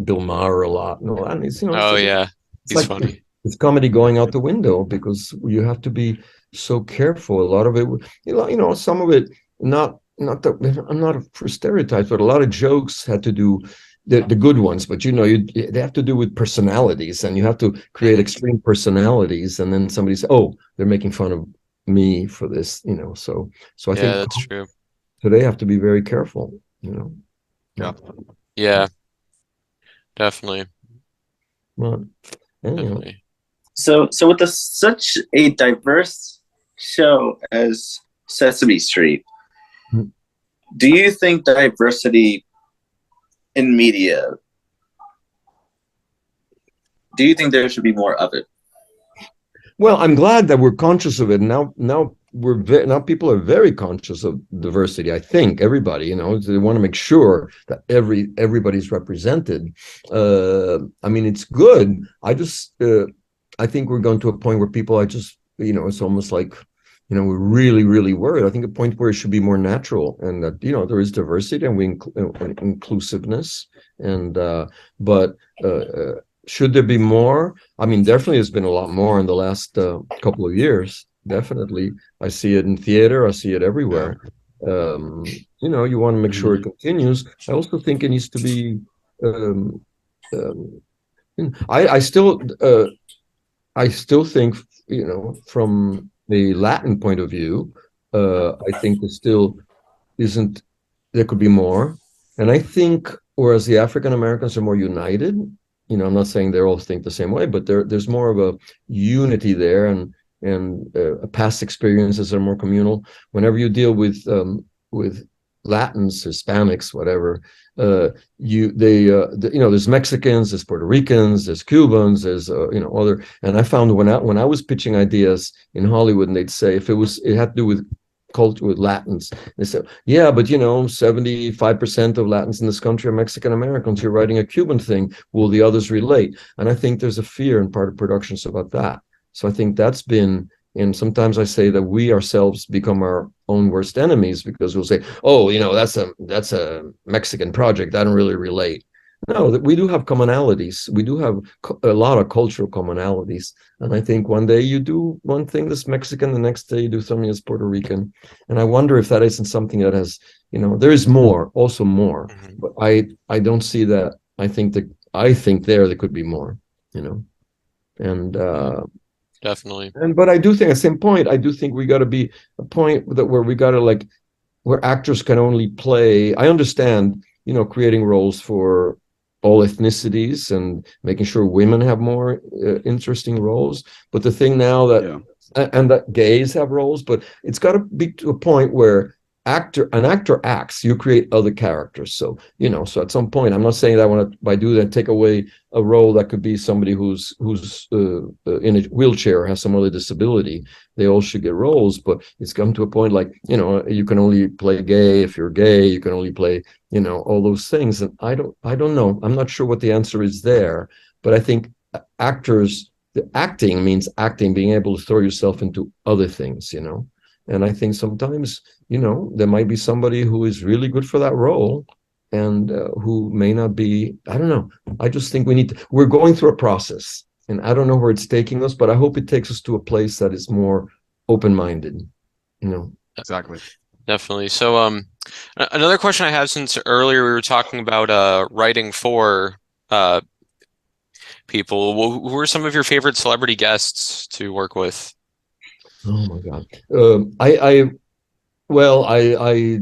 Bill Maher a lot and all that. And it's, you know, Oh yeah, it's he's like funny. it's comedy going out the window because you have to be so careful. A lot of it, you know, some of it not that I'm not for stereotypes, but a lot of jokes had to do the good ones, but you know, they have to do with personalities, and you have to create extreme personalities, and then somebody says, "Oh, they're making fun of me for this," you know. So I Yeah, think that's true. today have to be very careful, you know. Yeah. Yeah, definitely. Well, anyway. Definitely. So with such a diverse show as Sesame Street, do you think diversity in media, do you think there should be more of it? Well, I'm glad that we're conscious of it. Now now people are very conscious of diversity. I think everybody, you know, they want to make sure that everybody's represented. I mean, it's good. I think we're going to a point where people are just, you know, it's almost like, you know, we're really, really worried. I think a point where it should be more natural, and that, you know, there is diversity and inclusiveness, and but should there be more? I mean, definitely there's been a lot more in the last couple of years. Definitely. I see it in theater. I see it everywhere. You know, you want to make sure it continues. I also think it needs to be, I still think, you know, from the Latin point of view, I think there still isn't, there could be more. And I think, whereas the African Americans are more united, you know, I'm not saying they all think the same way, but there's more of a unity there, and past experiences are more communal. Whenever you deal with Latins, Hispanics, whatever, you know, there's Mexicans, there's Puerto Ricans, there's Cubans, there's you know, other. And I found when I was pitching ideas in Hollywood, and they'd say if it had to do with culture, with Latins, they said, yeah, but you know, 75% of Latins in this country are Mexican Americans. You're writing a Cuban thing, will the others relate? And I think there's a fear in part of productions about that. So I think that's been, and sometimes I say that we ourselves become our own worst enemies, because we'll say, oh, you know, that's a Mexican project, I don't really relate. No, that we do have commonalities. We do have a lot of cultural commonalities. And I think one day you do one thing that's Mexican, the next day you do something that's Puerto Rican. And I wonder if that isn't something that has, you know, there is more, also more. But I don't see that. I think there could be more, you know. And Definitely. but I do think at the same point, I do think we got to be a point that where we got to, like, where actors can only play. I understand, you know, creating roles for all ethnicities and making sure women have more interesting roles. But the thing now that, and that gays have roles, but it's got to be to a point where an actor acts, you create other characters. So, you know, so at some point, I'm not saying that I want to, by do that, take away a role that could be somebody who's in a wheelchair, has some other disability. They all should get roles, but it's come to a point, like, you know, you can only play gay if you're gay. You can only play, you know, all those things. And I don't know. I'm not sure what the answer is there, but I think actors, the acting means acting, being able to throw yourself into other things, you know. And I think sometimes, you know, there might be somebody who is really good for that role, and who may not be. I don't know. I just think we're going through a process, and I don't know where it's taking us, but I hope it takes us to a place that is more open-minded, you know. Exactly. Definitely. So Another question I have, since earlier we were talking about writing for uh, people. Who are some of your favorite celebrity guests to work with? Oh my God. I well, I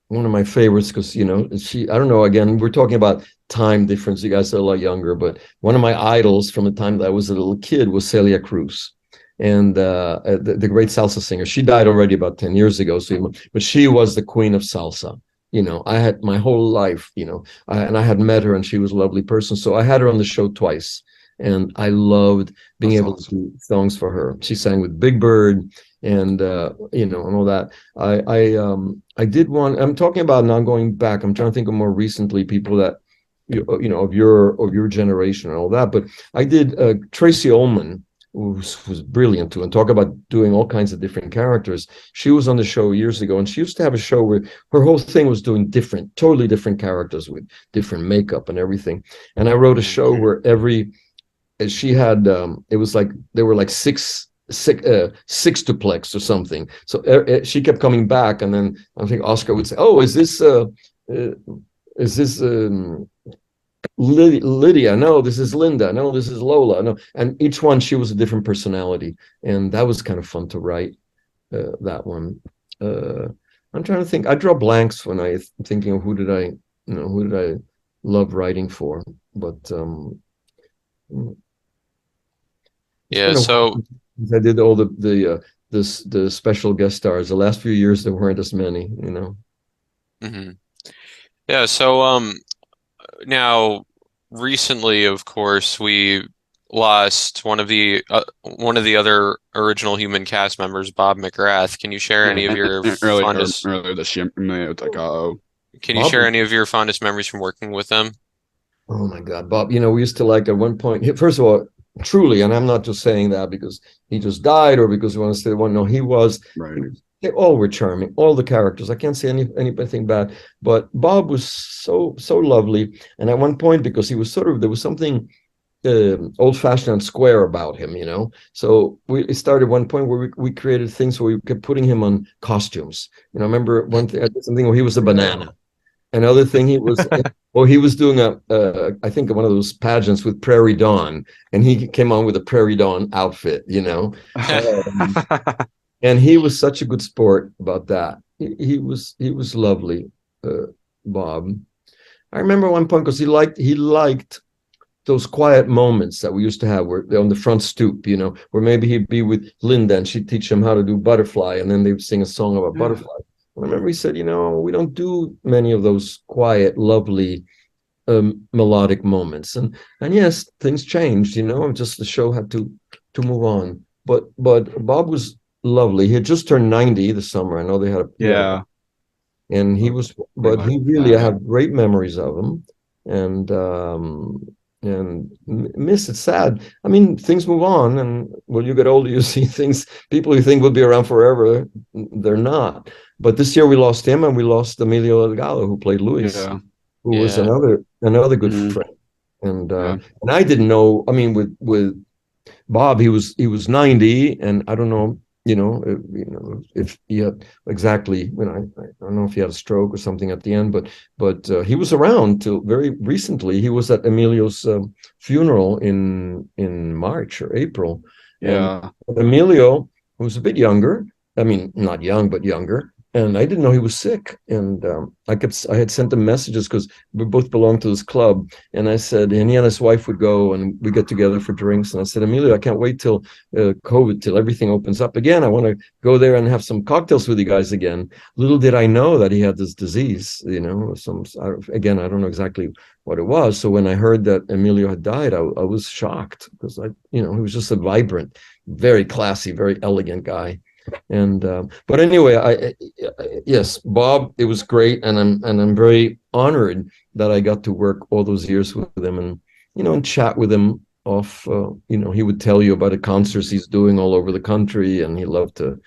one of my favorites because I don't know. Again, we're talking about time difference. You guys are a lot younger, but one of my idols from the time that I was a little kid was Celia Cruz, and the great salsa singer. She died already about 10 years ago. But she was the queen of salsa. I had my whole life. And I had met her, and she was a lovely person. So I had her on the show twice, and I loved being That's able to awesome. do songs for her. She sang with Big Bird, and and all that. I did one. I'm talking about now going back. I'm trying to think of more recently people that of your generation and all that. But I did Tracy Ullman, who was brilliant too, and talk about doing all kinds of different characters. She was on the show years ago, and she used to have a show where her whole thing was doing totally different characters with different makeup and everything. And I wrote a show where she had it was like there were like six-tuplex or something. So she kept coming back, and then I think Oscar would say, "Oh, is this Lydia? No, this is Linda. No, this is Lola. No." And each one, she was a different personality, and that was kind of fun to write. That one. I'm trying to think. I draw blanks when I'm thinking of who did I love writing for, but Yeah, so I did all the special guest stars. The last few years there weren't as many. mhm. Yeah, so now recently, of course, we lost one of the other original human cast members, Bob McGrath. Can you share any of your fondest Earlier this year, it's like, Can you Bob share was, any of your fondest memories from working with them? oh my God, Bob. We used to like at one point. First of all, truly, and I'm not just saying that because he just died or because we want to say one. No, he was. right. They all were charming. All the characters. I can't say anything bad. But Bob was so lovely. And at one point, because he was there was something old-fashioned and square about him. So we started one point where we created things where we kept putting him on costumes. I remember one thing, I did something where he was a banana. Another thing he was, he was doing I think one of those pageants with Prairie Dawn, and he came on with a Prairie Dawn outfit. And he was such a good sport about that. He was lovely, Bob. I remember one point because he liked those quiet moments that we used to have where on the front stoop, where maybe he'd be with Linda and she'd teach him how to do Butterfly, and then they'd sing a song about Butterfly. I remember he said, we don't do many of those quiet, lovely, melodic moments. And yes, things changed, just the show had to move on. But Bob was lovely. He had just turned 90 this summer. I know they had and he was, but he really, I have great memories of him, and miss it. Sad. I mean, things move on, and when you get older, you see things. People you think will be around forever, they're not. But this year we lost him, and we lost Emilio Delgado, who played Luis, who was another good friend. And and I didn't know. I mean, with Bob, he was 90, and I don't know. If he had exactly, I don't know if he had a stroke or something at the end, but he was around till very recently. He was at Emilio's funeral in March or April. Yeah. And Emilio, who was a bit younger, I mean, not young, but younger, and I didn't know he was sick. And I had sent him messages because we both belonged to this club. And I said, and he and his wife would go and we get together for drinks. And I said, Emilio, I can't wait till till everything opens up again. I want to go there and have some cocktails with you guys again. Little did I know that he had this disease, again, I don't know exactly what it was. So when I heard that Emilio had died, I was shocked because he was just a vibrant, very classy, very elegant guy. And but anyway, yes, Bob, it was great, and I'm very honored that I got to work all those years with him, and chat with him off. He would tell you about the concerts he's doing all over the country, and he loved to.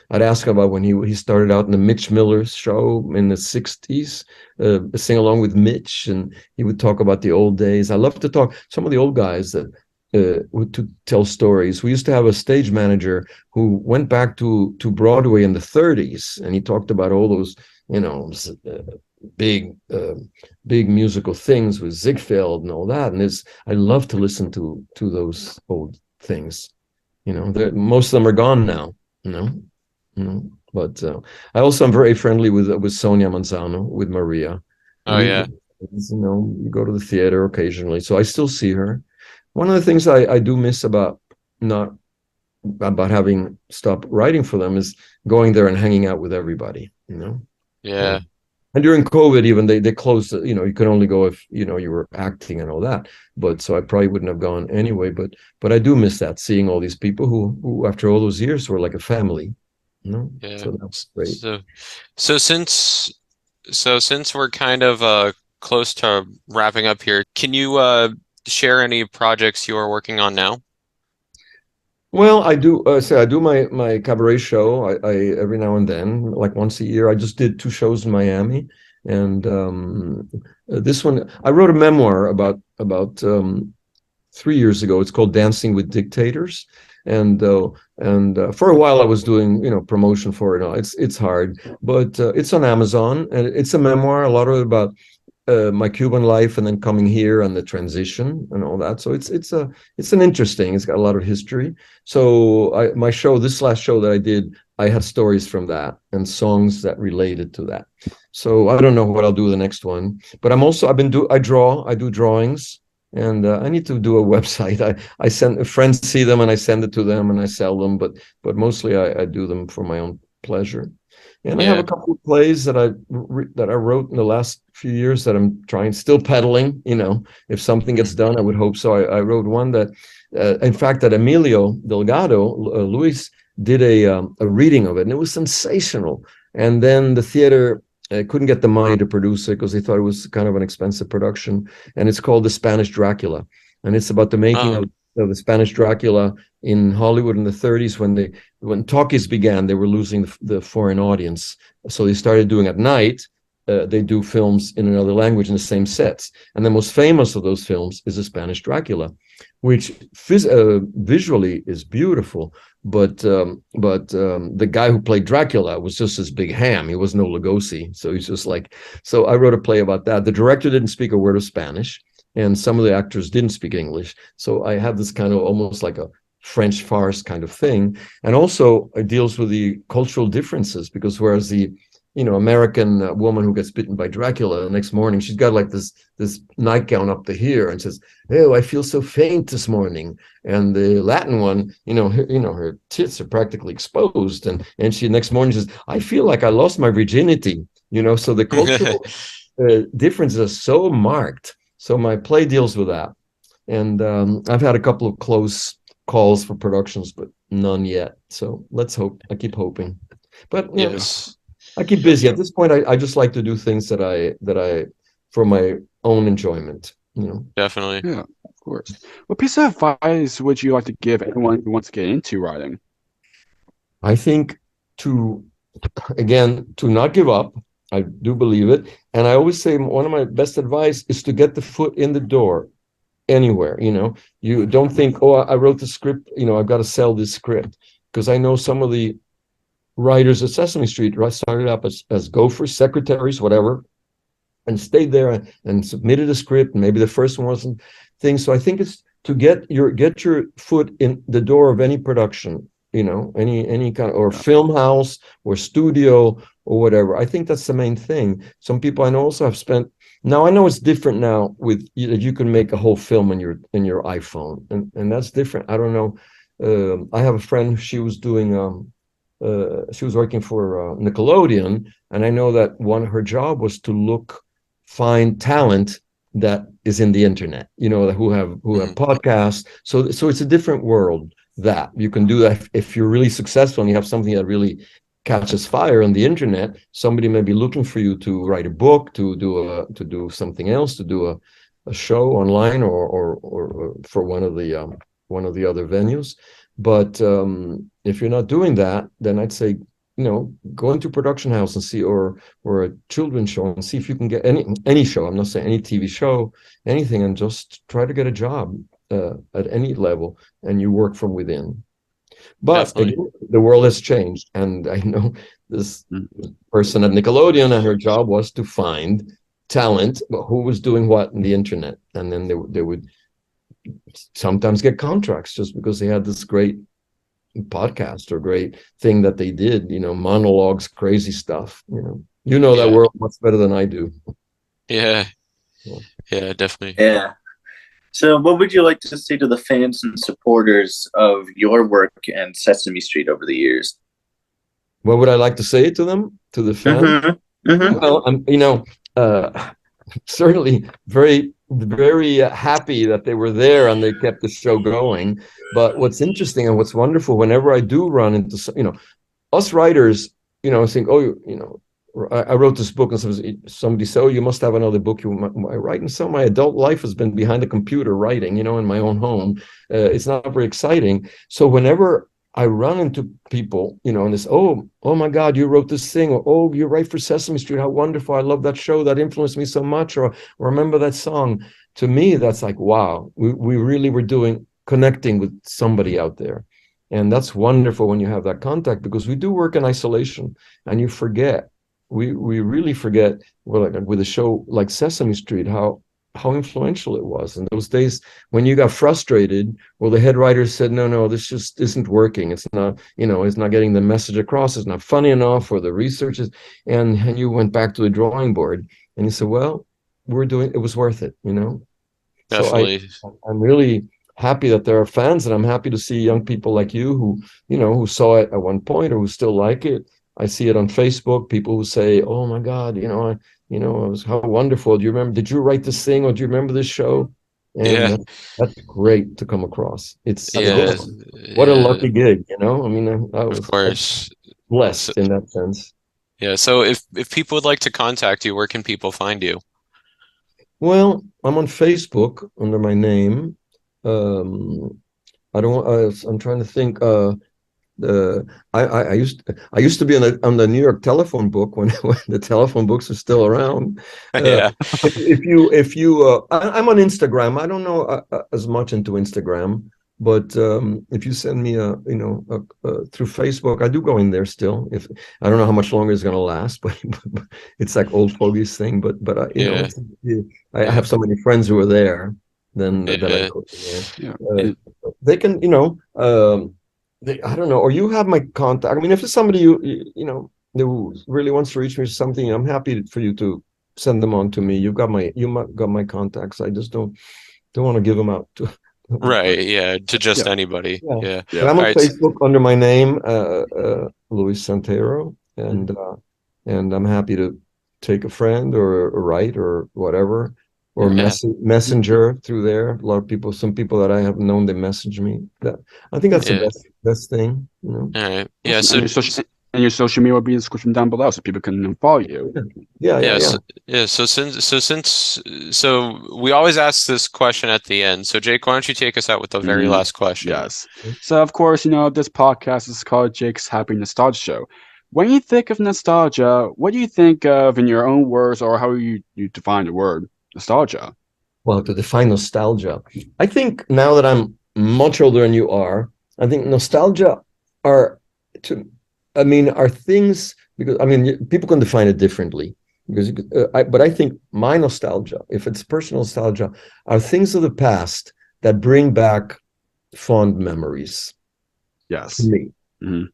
I'd ask him about when he started out in the Mitch Miller show in the '60s, sing along with Mitch, and he would talk about the old days. I love to talk some of the old guys that to tell stories. We used to have a stage manager who went back to Broadway in the 30s, and he talked about all those, big musical things with Ziegfeld and all that. And I love to listen to those old things. Most of them are gone now. But I also am very friendly with Sonia Manzano, with Maria. Oh, yeah. You go to the theater occasionally, so I still see her. One of the things I do miss about having stopped writing for them is going there and hanging out with everybody. Yeah. And during COVID, even they closed. You could only go if you were acting and all that. But so I probably wouldn't have gone anyway. But I do miss that, seeing all these people who after all those years were like a family. Yeah. So that's great. So since we're kind of close to wrapping up here, can you share any projects you are working on now? Well, I do say I do my cabaret show. I every now and then, like once a year. I just did 2 shows in Miami, and this one I wrote a memoir about 3 years ago. It's called Dancing with Dictators, and for a while I was doing promotion for it. It's hard, but it's on Amazon, and it's a memoir. A lot of it about my Cuban life and then coming here and the transition and all that. So it's an interesting. It's got a lot of history. So this last show that I did, I had stories from that and songs that related to that. So I don't know what I'll do the next one, but I do drawings, and I need to do a website. I send friends see them and I send it to them and I sell them, but mostly I do them for my own pleasure. And I have a couple of plays that I wrote in the last few years that I'm still peddling. If something gets done, I would hope so. I wrote one that, in fact, that Emilio Delgado, Luis, did a reading of it, and it was sensational. And then the theater couldn't get the money to produce it because they thought it was kind of an expensive production. And it's called The Spanish Dracula, and it's about the making of the Spanish Dracula in Hollywood in the 30s when talkies began. They were losing the foreign audience, so they started doing at night. They do films in another language in the same sets, and the most famous of those films is The Spanish Dracula, which visually is beautiful. But the guy who played Dracula was just this big ham. He was no Lugosi, so he's just like. So I wrote a play about that. The director didn't speak a word of Spanish, and some of the actors didn't speak English. So I have this kind of almost like a French farce kind of thing. And also it deals with the cultural differences, because whereas the American woman who gets bitten by Dracula, the next morning she's got like this nightgown up to here and says, "Oh, I feel so faint this morning." And the Latin one, her tits are practically exposed, and she next morning says, "I feel like I lost my virginity." So the cultural differences are so marked. So my play deals with that. And I've had a couple of close calls for productions, but none yet. So let's hope. I keep hoping. But yes, I keep busy. At this point, I just like to do things that I for my own enjoyment. Definitely. Yeah, of course. What piece of advice would you like to give anyone who wants to get into writing? I think to not give up. I do believe it. And I always say one of my best advice is to get the foot in the door anywhere. You don't think, oh, I wrote the script, I've got to sell this script. Because I know some of the writers at Sesame Street started up as gophers, secretaries, whatever, and stayed there and submitted a script. And maybe the first one wasn't thing. So I think it's to get your foot in the door of any production, any kind of, or film house or studio or whatever. I think that's the main thing. Some people I know also have spent. Now I know it's different now with you can make a whole film in your iPhone, and that's different. I don't know. I have a friend. She was doing. She was working for Nickelodeon, and I know that her job was to find talent that is in the internet. Who have podcasts. So it's a different world. That you can do that if you're really successful and you have something that really catches fire on the internet. Somebody may be looking for you to write a book, to do something else, to do a show online or for one of the other venues. But if you're not doing that, then I'd say go into a production house and see, or a children's show, and see if you can get any show. I'm not saying any TV show, anything, and just try to get a job. at any level, and you work from within. But Definitely. again, the world has changed, and I know this person at Nickelodeon, and her job was to find talent who was doing what in the internet, and then they would sometimes get contracts just because they had this great podcast or great thing that they did, monologues, crazy stuff, that Yeah. world much better than I do. Yeah. Yeah. Yeah, definitely. Yeah. So, what would you like to say to the fans and supporters of your work and Sesame Street over the years? What would I like to say to them, to the fans? Well, I'm, certainly very, very happy that they were there and they kept the show going. But what's interesting and what's wonderful, whenever I do run into, us writers, think, I wrote this book, and somebody said, "Oh, you must have another book you might write." And so my adult life has been behind a computer writing, in my own home. It's not very exciting. So whenever I run into people, and this, oh my God, you wrote this thing, or oh, you write for Sesame Street, how wonderful! I love that show, that influenced me so much, or remember that song. To me, that's like, wow, we really were connecting with somebody out there. And that's wonderful when you have that contact, because we do work in isolation, and you forget. We really forget, well, like with a show like Sesame Street, how influential it was in those days when you got frustrated. Well, the head writer said, no, this just isn't working. It's not, it's not getting the message across. It's not funny enough, or the research is, and you went back to the drawing board and you said, well, it was worth it, So Definitely. I'm really happy that there are fans, and I'm happy to see young people like you who, who saw it at one point or who still like it. I see it on Facebook, people who say, oh my God, it was how wonderful. Did you write this thing, or do you remember this show? And Yeah. that's great to come across. It's Yeah. what a Yeah. lucky gig, I Of was course. So, blessed in that sense. yeah. So if people would like to contact you, where can people find you? Well, I'm on Facebook under my name. I'm trying to think. I used to be on the New York telephone book when the telephone books are still around. Yeah. I'm on Instagram. I don't know as much into Instagram, but if you send me through Facebook, I do go in there still. If I don't know how much longer it's going to last, but it's like old fogies thing. But Yeah. I have so many friends who are there. Then that I Yeah. go there. Yeah. They can, I don't know, or you have my contact. I mean, if it's somebody who really wants to reach me or something, I'm happy for you to send them on to me. You got my contacts. I just don't want to give them out to. Right. Yeah. To just Yeah. anybody. Yeah. Yeah. But I'm on All right. Facebook under my name, Luis Santeiro, and I'm happy to take a friend or write or whatever, or Yeah. messenger through there. A lot of people, some people that I have known, they message me. I think that's the Yeah. best thing, All right. Yeah. Awesome. So And your social media will be in the description down below, so people can follow you. Yeah. yeah. So we always ask this question at the end. So Jake, why don't you take us out with the very last question? Yes. So, of course, this podcast is called Jake's Happy Nostalgia Show. When you think of nostalgia, what do you think of in your own words, or how you define the word nostalgia? Well, to define nostalgia, I think now that I'm much older than you are, I think nostalgia are things, because people can define it differently, because but I think my nostalgia, if it's personal nostalgia, are things of the past that bring back fond memories. Yes. To me.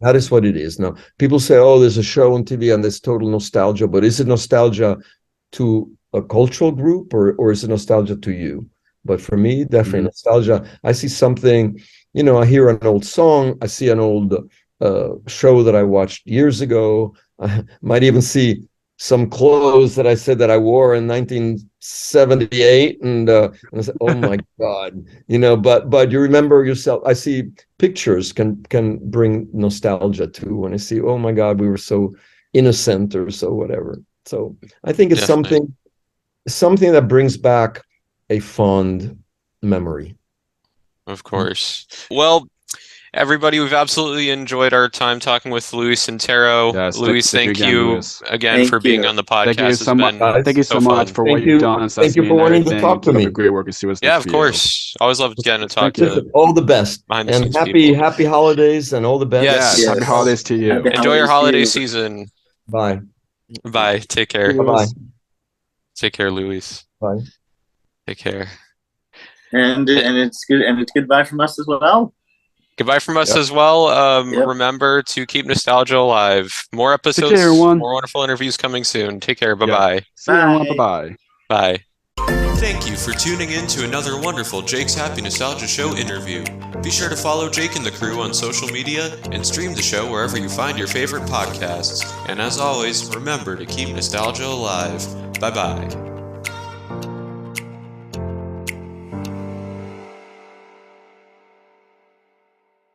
That is what it is. Now, people say, oh, there's a show on TV and there's total nostalgia, but is it nostalgia to a cultural group, or is it nostalgia to you? But for me, definitely nostalgia. I see something, I hear an old song, I see an old show that I watched years ago. I might even see some clothes that I said that I wore in 1978, and I said, "Oh my God!" But you remember yourself. I see pictures can bring nostalgia too. When I see, "Oh my God, we were so innocent," or so whatever. So I think it's Definitely. something that brings back a fond memory. Of course. Well, everybody, we've absolutely enjoyed our time talking with Luis Santero. Yes, Luis, thank again, you Luis. again Thank for being you. on the podcast. Thank you It's so much. been Thank you so much fun. for what Thank you've you. done on Thank you Sesame for and wanting to everything. talk to Keep up me. the great work and see what's Yeah, next of for you. course. Always love getting to talk Thank you. to All the best. behind the And scenes happy people. happy holidays and all the best. Yes. Yes, happy holidays to you. Happy Enjoy your holiday holidays to you. season. Bye. Bye. Take care. Bye-bye. Take care, Luis. Bye. Take care. And it's good, and it's goodbye from us as well. Goodbye from us Yep. as well. Yep. Remember to keep nostalgia alive. More episodes, care, everyone. more wonderful interviews coming soon. Take care. Bye-bye. See you, everyone. Bye. Bye-bye. Bye. Thank you for tuning in to another wonderful Jake's Happy Nostalgia Show interview. Be sure to follow Jake and the crew on social media and stream the show wherever you find your favorite podcasts. And as always, remember to keep nostalgia alive. Bye-bye.